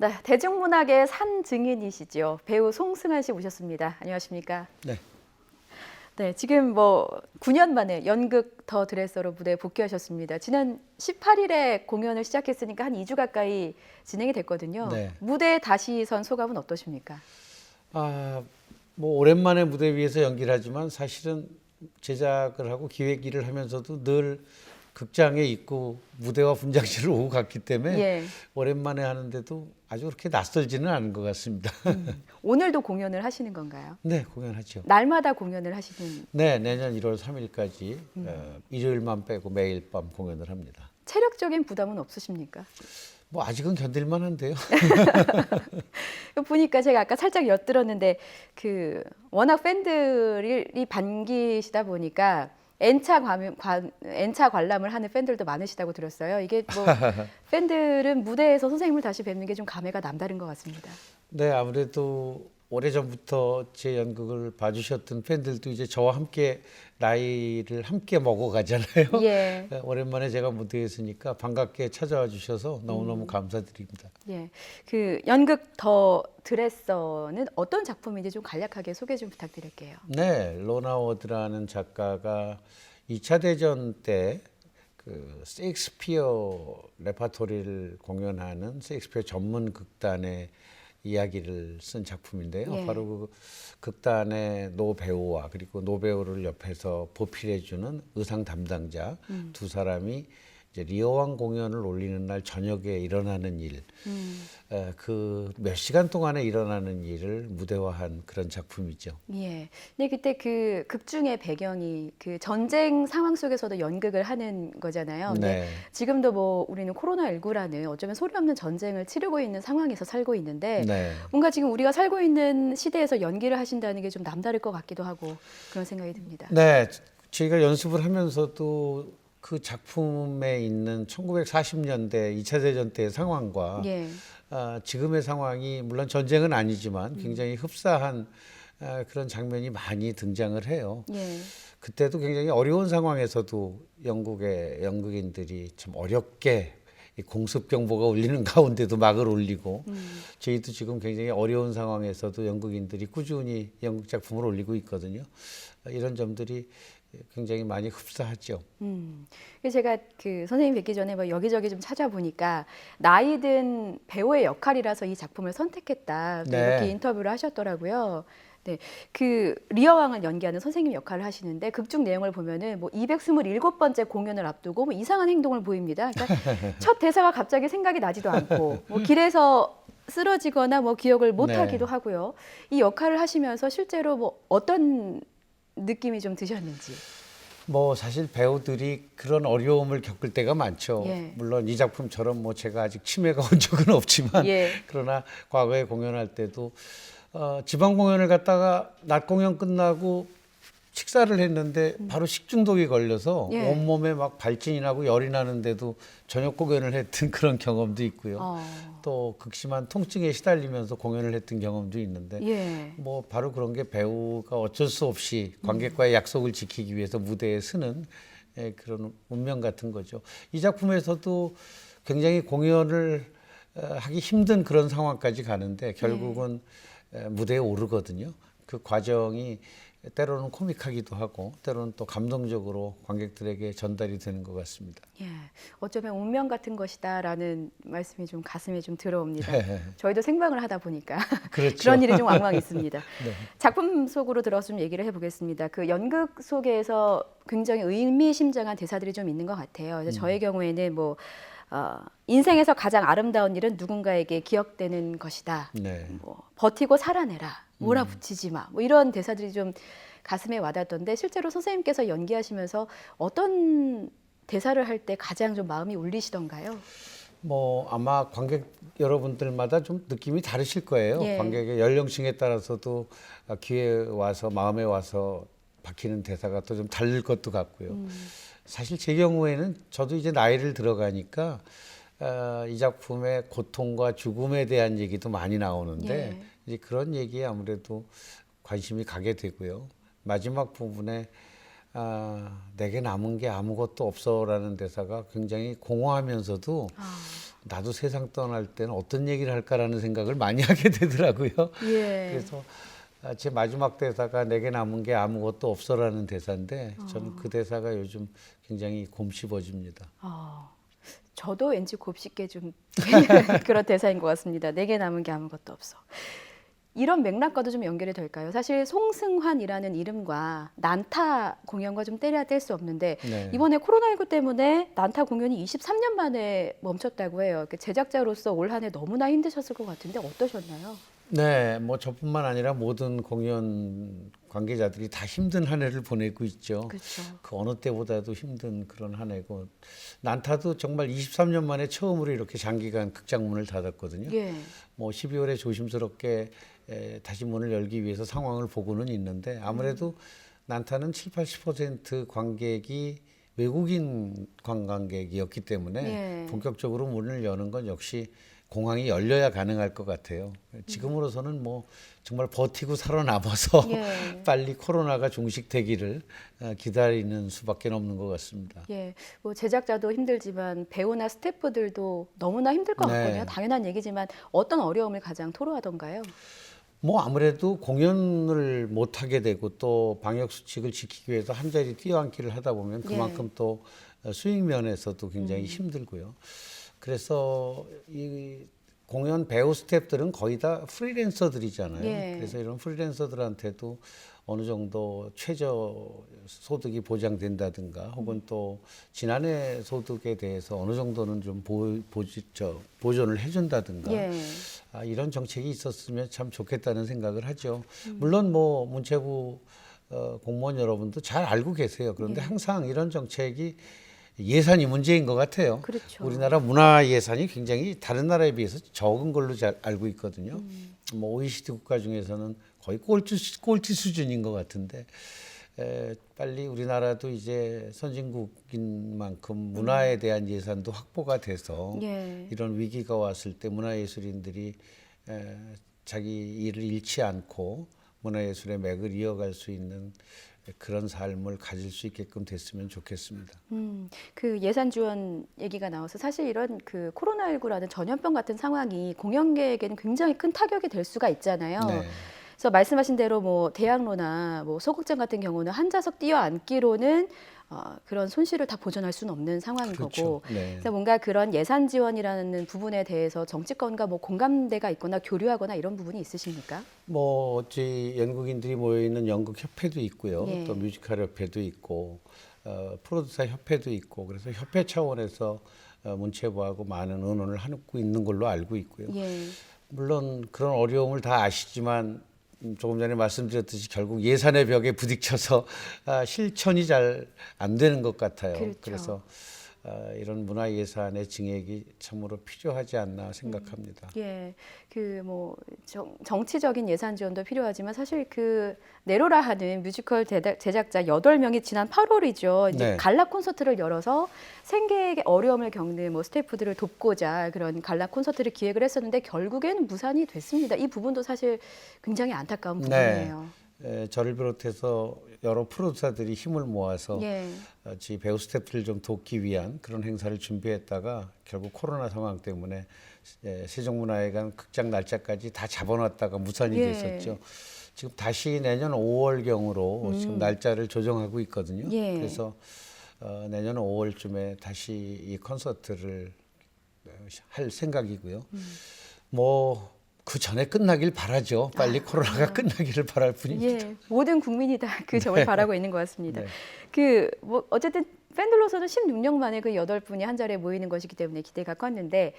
네, 대중문학의 산 증인이시죠. 배우 송승환 씨 모셨습니다. 안녕하십니까? 네. 네, 지금 뭐 9년 만에 연극 더 드레서로 무대에 복귀하셨습니다. 지난 18일에 공연을 시작했으니까 한 2주 가까이 진행이 됐거든요. 네. 무대에 다시 선 소감은 어떠십니까? 뭐 오랜만에 무대 위에서 연기를 하지만 사실은 제작을 하고 기획 일을 하면서도 늘 극장에 있고 무대와 분장실을 오고 갔기 때문에 예. 오랜만에 하는데도 아주 그렇게 낯설지는 않은 것 같습니다. 오늘도 공연을 하시는 건가요? 네, 공연하죠. 날마다 공연을 하시는. 네, 내년 1월 3일까지 일요일만 빼고 매일 밤 공연을 합니다. 체력적인 부담은 없으십니까? 뭐 아직은 견딜만 한데요. 보니까 제가 아까 살짝 엿들었는데 그 워낙 팬들이 반기시다 보니까 N차 관람을 하는 팬들도 많으시다고 들었어요. 이게 뭐 팬들은 무대에서 선생님을 다시 뵙는 게 좀 감회가 남다른 것 같습니다. 네, 아무래도 오래전부터 제 연극을 봐주셨던 팬들도 이제 저와 함께 나이를 함께 먹어가잖아요. 예. 네, 오랜만에 제가 무대에 있으니까 반갑게 찾아와 주셔서 너무너무 감사드립니다. 예. 그 연극 더 드레서는 어떤 작품인지 좀 간략하게 소개 좀 부탁드릴게요. 네, 로나 워드라는 작가가 2차 대전 때 그 셰익스피어 레파토리를 공연하는 셰익스피어 전문 극단의 이야기를 쓴 작품인데요. 예. 바로 그 극단의 노 배우와 그리고 노 배우를 옆에서 보필해주는 의상 담당자 두 사람이 이제 리어왕 공연을 올리는 날 저녁에 일어나는 일, 그 몇 시간 동안에 일어나는 일을 무대화한 그런 작품이죠. 예. 근데 그때 그 극중의 배경이 그 전쟁 상황 속에서도 연극을 하는 거잖아요. 근데 네. 지금도 뭐 우리는 코로나19라는 어쩌면 소리 없는 전쟁을 치르고 있는 상황에서 살고 있는데 네. 뭔가 지금 우리가 살고 있는 시대에서 연기를 하신다는 게 좀 남다를 것 같기도 하고 그런 생각이 듭니다. 네, 저희가 연습을 하면서도 그 작품에 있는 1940년대 2차 대전 때의 상황과 예. 지금의 상황이 물론 전쟁은 아니지만 굉장히 흡사한 그런 장면이 많이 등장을 해요. 예. 그때도 굉장히 어려운 상황에서도 영국의 연극인들이 참 어렵게 이 공습 경보가 울리는 가운데도 막을 올리고 저희도 지금 굉장히 어려운 상황에서도 연극인들이 꾸준히 연극 작품을 올리고 있거든요. 이런 점들이 굉장히 많이 흡사하죠. 그래서 제가 그 선생님 뵙기 전에 뭐 여기저기 좀 찾아보니까 나이든 배우의 역할이라서 이 작품을 선택했다. 또 네. 이렇게 인터뷰를 하셨더라고요. 네, 그 리어왕을 연기하는 선생님 역할을 하시는데 극중 내용을 보면은 뭐 227번째 공연을 앞두고 뭐 이상한 행동을 보입니다. 그러니까 첫 대사가 갑자기 생각이 나지도 않고 뭐 길에서 쓰러지거나 뭐 기억을 못 네. 하기도 하고요. 이 역할을 하시면서 실제로 뭐 어떤 느낌이 좀 드셨는지. 뭐 사실 배우들이 그런 어려움을 겪을 때가 많죠. 예. 물론 이 작품처럼 뭐 제가 아직 치매가 온 적은 없지만 예. 그러나 과거에 공연할 때도 지방 공연을 갔다가 낮 공연 끝나고 식사를 했는데 바로 식중독이 걸려서 예. 온몸에 막 발진이 나고 열이 나는데도 저녁 공연을 했던 그런 경험도 있고요. 또 극심한 통증에 시달리면서 공연을 했던 경험도 있는데 예. 뭐 바로 그런 게 배우가 어쩔 수 없이 관객과의 약속을 지키기 위해서 무대에 서는 그런 운명 같은 거죠. 이 작품에서도 굉장히 공연을 하기 힘든 그런 상황까지 가는데 결국은 무대에 오르거든요. 그 과정이 때로는 코믹하기도 하고 때로는 또 감동적으로 관객들에게 전달이 되는 것 같습니다. 예, 어쩌면 운명 같은 것이다라는 말씀이 좀 가슴에 좀 들어옵니다. 네. 저희도 생방을 하다 보니까 그렇죠. 그런 일이 좀 왕왕 있습니다. 네. 작품 속으로 들어서 좀 얘기를 해보겠습니다. 그 연극 속에서 굉장히 의미심장한 대사들이 좀 있는 것 같아요. 그래서 저의 경우에는 뭐 인생에서 가장 아름다운 일은 누군가에게 기억되는 것이다. 네. 뭐 버티고 살아내라. 몰아붙이지 마. 뭐 이런 대사들이 좀 가슴에 와닿던데 실제로 선생님께서 연기하시면서 어떤 대사를 할 때 가장 좀 마음이 울리시던가요? 뭐 아마 관객 여러분들마다 좀 느낌이 다르실 거예요. 예. 관객의 연령층에 따라서도 귀에 와서 마음에 와서 박히는 대사가 또 좀 다를 것도 같고요. 사실 제 경우에는 저도 이제 나이를 들어가니까 이 작품의 고통과 죽음에 대한 얘기도 많이 나오는데 예. 이제 그런 얘기에 아무래도 관심이 가게 되고요. 마지막 부분에 내게 남은 게 아무것도 없어라는 대사가 굉장히 공허하면서도 나도 세상 떠날 때는 어떤 얘기를 할까라는 생각을 많이 하게 되더라고요. 예. 그래서 제 마지막 대사가 내게 남은 게 아무것도 없어라는 대사인데 저는 그 대사가 요즘 굉장히 곰씹어집니다. 저도 왠지 곱씹게 좀 그런 대사인 것 같습니다. 내게 남은 게 아무것도 없어. 이런 맥락과도 좀 연결이 될까요? 사실 송승환이라는 이름과 난타 공연과 좀 때려야 뗄 수 없는데 네. 이번에 코로나19 때문에 난타 공연이 23년 만에 멈췄다고 해요. 제작자로서 올 한 해 너무나 힘드셨을 것 같은데 어떠셨나요? 네, 뭐 저뿐만 아니라 모든 공연 관계자들이 다 힘든 한 해를 보내고 있죠. 그렇죠. 그 어느 때보다도 힘든 그런 한 해고 난타도 정말 23년 만에 처음으로 이렇게 장기간 극장 문을 닫았거든요. 예. 뭐 12월에 조심스럽게 다시 문을 열기 위해서 상황을 보고는 있는데 아무래도 난타는 7, 80% 관객이 외국인 관광객이었기 때문에 예. 본격적으로 문을 여는 건 역시 공항이 열려야 가능할 것 같아요. 지금으로서는 뭐 정말 버티고 살아남아서 예. 빨리 코로나가 종식되기를 기다리는 수밖에 없는 것 같습니다. 예, 뭐 제작자도 힘들지만 배우나 스태프들도 너무나 힘들 것 네. 같거든요. 당연한 얘기지만 어떤 어려움을 가장 토로하던가요? 뭐 아무래도 공연을 못 하게 되고 또 방역 수칙을 지키기 위해서 한 자리 뛰어앉기를 하다 보면 그만큼 또 수익 면에서도 굉장히 힘들고요. 그래서 이 공연 배우 스태프들은 거의 다 프리랜서들이잖아요. 예. 그래서 이런 프리랜서들한테도 어느 정도 최저 소득이 보장된다든가 혹은 또 지난해 소득에 대해서 어느 정도는 좀 보존을 해준다든가 예. 이런 정책이 있었으면 참 좋겠다는 생각을 하죠. 물론 뭐 문체부 공무원 여러분도 잘 알고 계세요. 그런데 항상 이런 정책이 예산이 문제인 것 같아요. 그렇죠. 우리나라 문화 예산이 굉장히 다른 나라에 비해서 적은 걸로 잘 알고 있거든요. 뭐 OECD 국가 중에서는 거의 꼴찌 수준인 것 같은데 빨리 우리나라도 이제 선진국인 만큼 문화에 대한 예산도 확보가 돼서 예. 이런 위기가 왔을 때 문화예술인들이 자기 일을 잃지 않고 문화예술의 맥을 이어갈 수 있는 그런 삶을 가질 수 있게끔 됐으면 좋겠습니다. 그 예산 지원 얘기가 나와서 사실 이런 그 코로나19라는 전염병 같은 상황이 공연계에게는 굉장히 큰 타격이 될 수가 있잖아요. 네. 그래서 말씀하신 대로 뭐 대학로나 뭐 소극장 같은 경우는 한 좌석 뛰어앉기로는 그런 손실을 다 보전할 수는 없는 상황인 그렇죠. 거고, 네. 그래서 뭔가 그런 예산 지원이라는 부분에 대해서 정치권과 뭐 공감대가 있거나 교류하거나 이런 부분이 있으십니까? 뭐 어찌 연극인들이 모여 있는 연극협회도 있고요. 예. 또 뮤지컬협회도 있고 프로듀서 협회도 있고 그래서 협회 차원에서 문체부하고 많은 의논을 하고 있는 걸로 알고 있고요. 예. 물론 그런 어려움을 다 아시지만 조금 전에 말씀드렸듯이 결국 예산의 벽에 부딪혀서 실천이 잘 안 되는 것 같아요. 그렇죠. 그래서 이런 문화 예산의 증액이 참으로 필요하지 않나 생각합니다. 예, 그 뭐 정치적인 예산 지원도 필요하지만 사실 그 네로라 하는 뮤지컬 제작자 8명이 지난 8월이죠. 이제 네. 갈라 콘서트를 열어서 생계에 어려움을 겪는 뭐 스태프들을 돕고자 그런 갈라 콘서트를 기획을 했었는데 결국에는 무산이 됐습니다. 이 부분도 사실 굉장히 안타까운 부분이에요. 저를 비롯해서 여러 프로듀서들이 힘을 모아서 예. 저희 배우 스태프를 좀 돕기 위한 그런 행사를 준비했다가 결국 코로나 상황 때문에 세종문화회관 극장 날짜까지 다 잡아놨다가 무산이 예. 됐었죠. 지금 다시 내년 5월경으로 지금 날짜를 조정하고 있거든요. 예. 그래서 내년 5월쯤에 다시 이 콘서트를 할 생각이고요. 뭐 그 전에 끝나길 바라죠. 빨리 코로나가 끝나기를 바랄 뿐입니다. 예, 모든 국민이 다 그 점을 바라고 있는 것 같습니다. 네. 그 뭐 어쨌든 팬들로서는 16년 만에 그 8분이 한 자리에 모이는 것이기 때문에 기대가 컸는데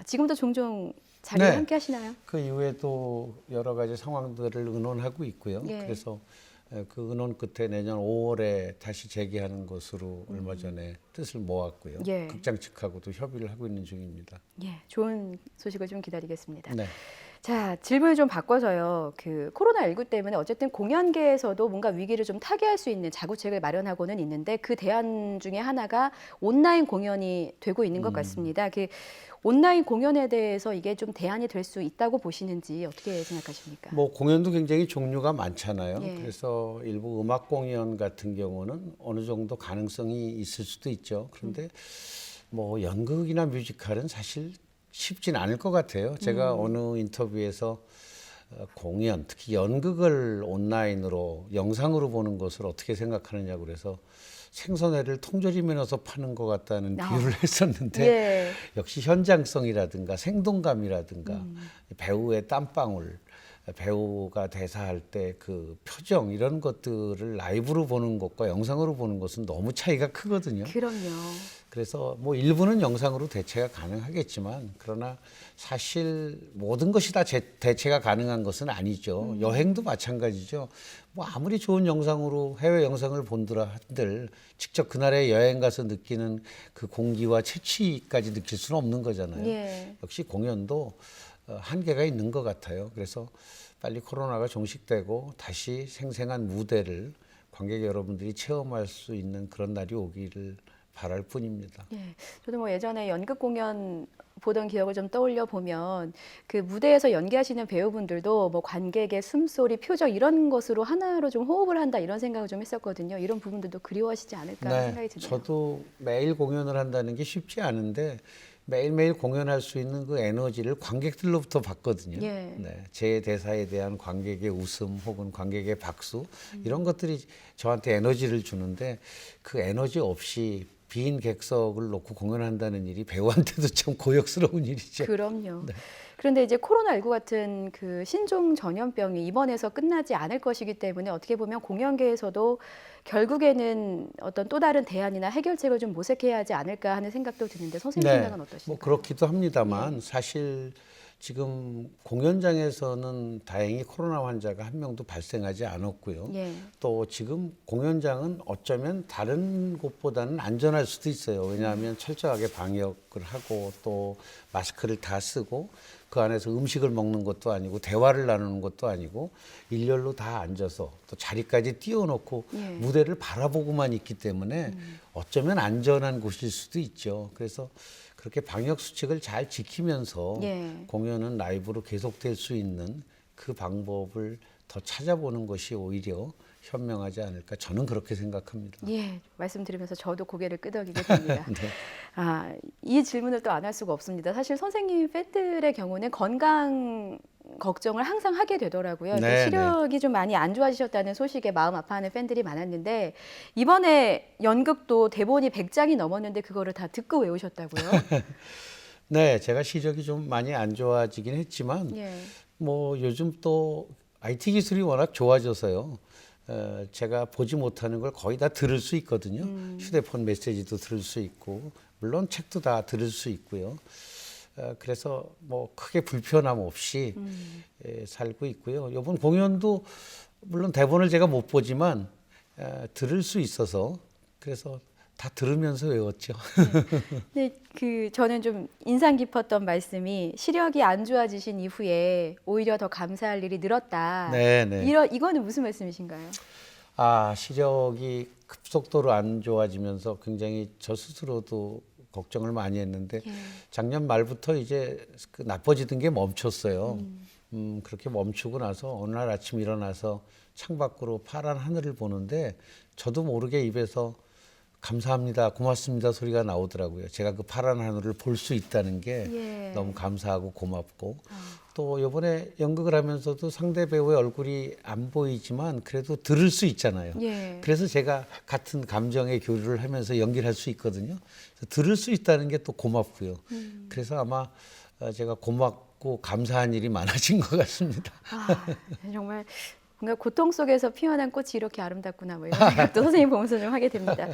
지금도 종종 자리에 네. 함께 하시나요? 그 이후에도 여러 가지 상황들을 의논하고 있고요. 예. 그래서 그 의논 끝에 내년 5월에 다시 재개하는 것으로 얼마 전에 뜻을 모았고요. 예. 극장 측하고도 협의를 하고 있는 중입니다. 예, 좋은 소식을 좀 기다리겠습니다. 네. 자, 질문을 좀 바꿔서요. 그 코로나19 때문에 어쨌든 공연계에서도 뭔가 위기를 좀 타개할 수 있는 자구책을 마련하고는 있는데 그 대안 중에 하나가 온라인 공연이 되고 있는 것 같습니다. 그 온라인 공연에 대해서 이게 좀 대안이 될 수 있다고 보시는지 어떻게 생각하십니까? 뭐 공연도 굉장히 종류가 많잖아요. 예. 그래서 일부 음악 공연 같은 경우는 어느 정도 가능성이 있을 수도 있죠. 그런데 뭐 연극이나 뮤지컬은 사실 쉽진 않을 것 같아요. 제가 어느 인터뷰에서 공연, 특히 연극을 온라인으로 영상으로 보는 것을 어떻게 생각하느냐고 그래서 생선회를 통조림에 넣어서 파는 것 같다는 비유를 했었는데 예. 역시 현장성이라든가 생동감이라든가 배우의 땀방울, 배우가 대사할 때 그 표정 이런 것들을 라이브로 보는 것과 영상으로 보는 것은 너무 차이가 크거든요. 그럼요. 그래서 뭐 일부는 영상으로 대체가 가능하겠지만 그러나 사실 모든 것이 다 대체가 가능한 것은 아니죠. 여행도 마찬가지죠. 뭐 아무리 좋은 영상으로 해외 영상을 본들 한들 직접 그날에 여행 가서 느끼는 그 공기와 채취까지 느낄 수는 없는 거잖아요. 예. 역시 공연도 한계가 있는 것 같아요. 그래서 빨리 코로나가 종식되고 다시 생생한 무대를 관객 여러분들이 체험할 수 있는 그런 날이 오기를 바랄 뿐입니다. 예. 저도 뭐 예전에 연극 공연 보던 기억을 좀 떠올려 보면 그 무대에서 연기하시는 배우분들도 뭐 관객의 숨소리, 표정 이런 것으로 하나로 좀 호흡을 한다 이런 생각을 좀 했었거든요. 이런 부분들도 그리워하시지 않을까 생각이 드네요. 저도 매일 공연을 한다는 게 쉽지 않은데 매일매일 공연할 수 있는 그 에너지를 관객들로부터 받거든요. 예. 네, 제 대사에 대한 관객의 웃음 혹은 관객의 박수 이런 것들이 저한테 에너지를 주는데 그 에너지 없이 빈 객석을 놓고 공연한다는 일이 배우한테도 참 고역스러운 일이죠. 그럼요. 그런데 이제 코로나19 같은 그 신종 전염병이 입원해서 끝나지 않을 것이기 때문에 어떻게 보면 공연계에서도 결국에는 어떤 또 다른 대안이나 해결책을 좀 모색해야 하지 않을까 하는 생각도 드는데 선생님 생각은 어떠신가요? 뭐 그렇기도 합니다만 사실 지금 공연장에서는 다행히 코로나 환자가 한 명도 발생하지 않았고요. 예. 또 지금 공연장은 어쩌면 다른 곳보다는 안전할 수도 있어요. 왜냐하면 철저하게 방역을 하고 또 마스크를 다 쓰고 그 안에서 음식을 먹는 것도 아니고 대화를 나누는 것도 아니고 일렬로 다 앉아서 또 자리까지 띄워놓고 예. 무대를 바라보고만 있기 때문에 어쩌면 안전한 곳일 수도 있죠. 그래서 그렇게 방역 수칙을 잘 지키면서 예. 공연은 라이브로 계속될 수 있는 그 방법을 더 찾아보는 것이 오히려 현명하지 않을까 저는 그렇게 생각합니다. 예, 말씀드리면서 저도 고개를 끄덕이게 됩니다. 네. 아, 이 질문을 또 안 할 수가 없습니다. 사실 선생님 팬들의 경우는 건강 걱정을 항상 하게 되더라고요. 그러니까 네, 시력이 좀 많이 안 좋아지셨다는 소식에 마음 아파하는 팬들이 많았는데 이번에 연극도 대본이 100장이 넘었는데 그거를 다 듣고 외우셨다고요? 네, 제가 시력이 좀 많이 안 좋아지긴 했지만 예. 뭐 요즘 또 IT 기술이 워낙 좋아져서요. 제가 보지 못하는 걸 거의 다 들을 수 있거든요. 휴대폰 메시지도 들을 수 있고 물론 책도 다 들을 수 있고요. 그래서 뭐 크게 불편함 없이 살고 있고요. 이번 공연도 물론 대본을 제가 못 보지만 들을 수 있어서 그래서 다 들으면서 외웠죠. 근데 그 저는 좀 인상 깊었던 말씀이 시력이 안 좋아지신 이후에 오히려 더 감사할 일이 늘었다. 네, 네. 이거는 무슨 말씀이신가요? 아, 시력이 급속도로 안 좋아지면서 굉장히 저 스스로도 걱정을 많이 했는데 예. 작년 말부터 이제 그 나빠지던 게 멈췄어요. 그렇게 멈추고 나서 어느 날 아침 일어나서 창밖으로 파란 하늘을 보는데 저도 모르게 입에서 감사합니다, 고맙습니다 소리가 나오더라고요. 제가 그 파란 하늘을 볼 수 있다는 게 예. 너무 감사하고 고맙고 또 이번에 연극을 하면서도 상대 배우의 얼굴이 안 보이지만 그래도 들을 수 있잖아요. 예. 그래서 제가 같은 감정의 교류를 하면서 연기를 할 수 있거든요. 그래서 들을 수 있다는 게 또 고맙고요. 그래서 아마 제가 고맙고 감사한 일이 많아진 것 같습니다. 아, 정말 뭔가 고통 속에서 피어난 꽃이 이렇게 아름답구나 뭐 이런 생각도 선생님 보면서 좀 하게 됩니다.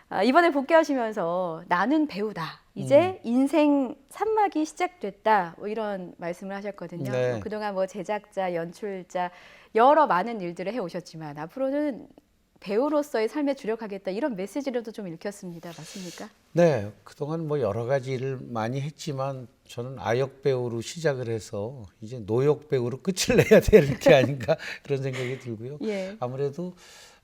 아, 이번에 복귀하시면서 나는 배우다. 이제 인생 산막이 시작됐다. 뭐 이런 말씀을 하셨거든요. 네. 뭐 그동안 뭐 제작자, 연출자 여러 많은 일들을 해오셨지만 앞으로는 배우로서의 삶에 주력하겠다 이런 메시지로도 좀 읽혔습니다. 맞습니까? 네, 그동안 뭐 여러 가지 일을 많이 했지만 저는 아역 배우로 시작을 해서 이제 노역 배우로 끝을 내야 될 게 아닌가 그런 생각이 들고요. 예. 아무래도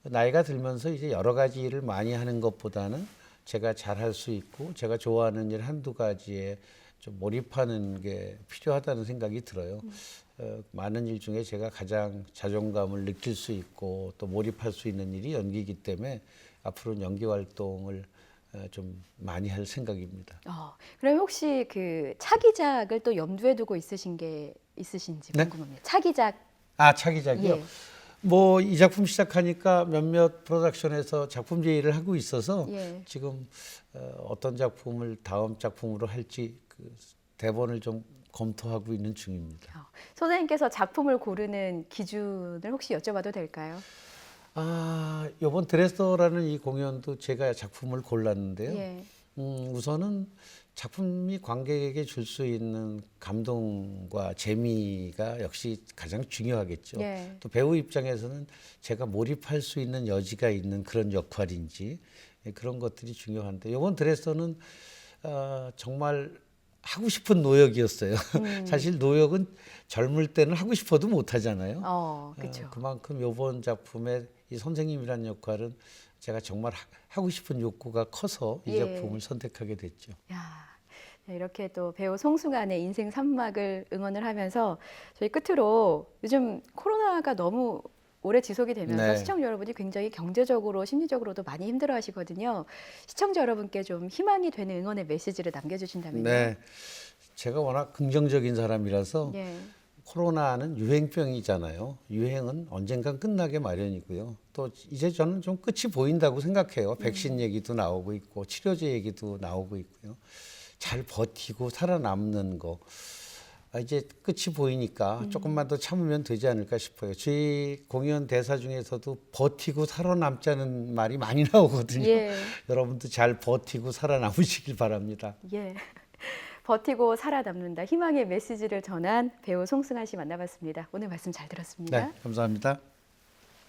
나이가 들면서 이제 여러 가지 일을 많이 하는 것보다는 제가 잘할 수 있고 제가 좋아하는 일 한두 가지에 좀 몰입하는 게 필요하다는 생각이 들어요. 많은 일 중에 제가 가장 자존감을 느낄 수 있고 또 몰입할 수 있는 일이 연기이기 때문에 앞으로는 연기 활동을 좀 많이 할 생각입니다. 그럼 혹시 그 차기작을 또 염두에 두고 있으신 게 있으신지 네? 궁금합니다. 차기작. 차기작이요? 예. 뭐 이 작품 시작하니까 몇몇 프로덕션에서 작품 제의를 하고 있어서 예. 지금 어떤 작품을 다음 작품으로 할지 그 대본을 좀 검토하고 있는 중입니다. 선생님께서 작품을 고르는 기준을 혹시 여쭤봐도 될까요? 이번 드레서라는 이 공연도 제가 작품을 골랐는데요. 예. 우선은 작품이 관객에게 줄 수 있는 감동과 재미가 역시 가장 중요하겠죠. 예. 또 배우 입장에서는 제가 몰입할 수 있는 여지가 있는 그런 역할인지 그런 것들이 중요한데 이번 드레서는 정말 하고 싶은 노역이었어요. 사실 노역은 젊을 때는 하고 싶어도 못 하잖아요. 그렇죠. 그만큼 이번 작품의 이 선생님이라는 역할은 제가 정말 하고 싶은 욕구가 커서 이 예. 작품을 선택하게 됐죠. 네, 이렇게 또 배우 송승환의 인생 3막을 응원을 하면서 저희 끝으로 요즘 코로나가 너무 오래 지속이 되면서 네. 시청자 여러분이 굉장히 경제적으로 심리적으로도 많이 힘들어 하시거든요. 시청자 여러분께 좀 희망이 되는 응원의 메시지를 남겨주신다면요. 네, 제가 워낙 긍정적인 사람이라서 예. 코로나는 유행병이잖아요. 유행은 언젠간 끝나게 마련이고요. 또 이제 저는 좀 끝이 보인다고 생각해요. 백신 얘기도 나오고 있고 치료제 얘기도 나오고 있고요. 잘 버티고 살아남는 거. 이제 끝이 보이니까 조금만 더 참으면 되지 않을까 싶어요. 저희 공연 대사 중에서도 버티고 살아남자는 말이 많이 나오거든요. 예. 여러분도 잘 버티고 살아남으시길 바랍니다. 예. 버티고 살아남는다. 희망의 메시지를 전한 배우 송승환 씨 만나봤습니다. 오늘 말씀 잘 들었습니다. 네, 감사합니다.